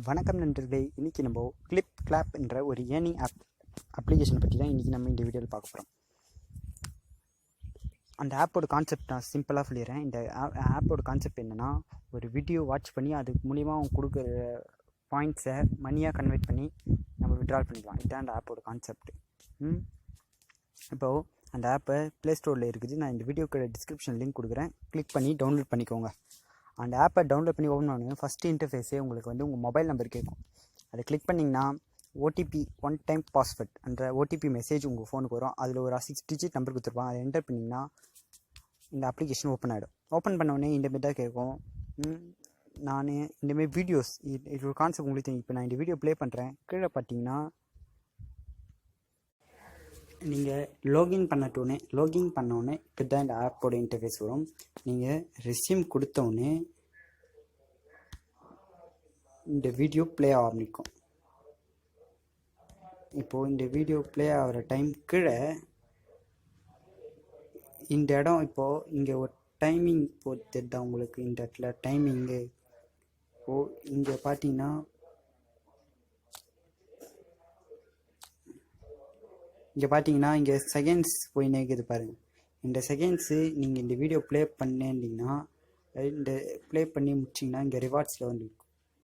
வணக்கம் நண்பர்களே, இன்றைக்கி நம்ம ClipClap என்ற ஒரு ஏர்னிங் அப்ளிகேஷன் பற்றி தான் இன்றைக்கி நம்ம இந்த வீடியோவில் பார்க்க போகிறோம். அந்த ஆப்போட கான்செப்ட் நான் சிம்பிளாக சொல்லிடுறேன். இந்த ஆப்போட கான்செப்ட் என்னென்னா, ஒரு வீடியோ வாட்ச் பண்ணி அதுக்கு மூலிமா அவங்க கொடுக்குற பாயிண்ட்ஸை மணியாக கன்வெர்ட் பண்ணி நம்ம விட்ரால் பண்ணிக்கலாம். இதுதான் அந்த ஆப்போட கான்செப்ட். இப்போது அந்த ஆப்பை ப்ளே ஸ்டோரில் இருக்குது. நான் இந்த வீடியோக்கு டிஸ்கிரிப்ஷன் லிங்க் கொடுக்குறேன், கிளிக் பண்ணி டவுன்லோட் பண்ணிக்கோங்க. அந்த ஆப்பை டவுன்லோட் பண்ணி ஓப்பன் பண்ணி ஃபஸ்ட்டு இன்டர்ஃபேஸே உங்களுக்கு உங்கள் மொபைல் நம்பர் கேட்கும். அதை கிளிக் பண்ணிங்கன்னா ஓடிபி 1 டைம் பாஸ்வேர்ட் அந்த ஓடிபி மெசேஜ் உங்கள் ஃபோனுக்கு வரும். அதில் ஒரு 6 டிஜிட் நம்பர் கொடுத்துருப்பாங்க. அதை என்டர் பண்ணிங்கன்னா இந்த அப்ளிகேஷன் ஓப்பன் ஆகிடும். ஓப்பன் பண்ணோடனே இந்தமாரி தான் கேட்கும். நான் இந்தமாரி வீடியோஸ் இது ஒரு கான்செப்ட் உங்களுக்கு தெரியும். இப்போ நான் இந்த வீடியோ ப்ளே பண்ணுறேன். கீழே பார்த்தீங்கன்னா நீங்கள் லாகின் பண்ணோடனே இப்போ தான் இந்த ஆப்போட இன்டர்ஃபேஸ் வரும். நீங்கள் ரெஸ்யூம் கொடுத்தோடனே இந்த வீடியோ ப்ளே ஆரம்பிக்கும். இப்போது இந்த வீடியோ ப்ளே ஆகிற டைம் கீழே இந்த இடம் இப்போது இங்கே ஒரு டைமிங் போட்டு தான் உங்களுக்கு இந்த இடத்துல டைமிங்கு. இப்போது இங்கே பார்த்தீங்கன்னா இங்கே செகண்ட்ஸ் போய் நேக்குது பாருங்கள். இந்த செகண்ட்ஸு நீங்கள் இந்த வீடியோ ப்ளே பண்ணிங்கன்னா இந்த ப்ளே பண்ணி முடிச்சிங்கன்னா இங்கே ரிவார்ட்ஸில் வந்து இருக்கும்.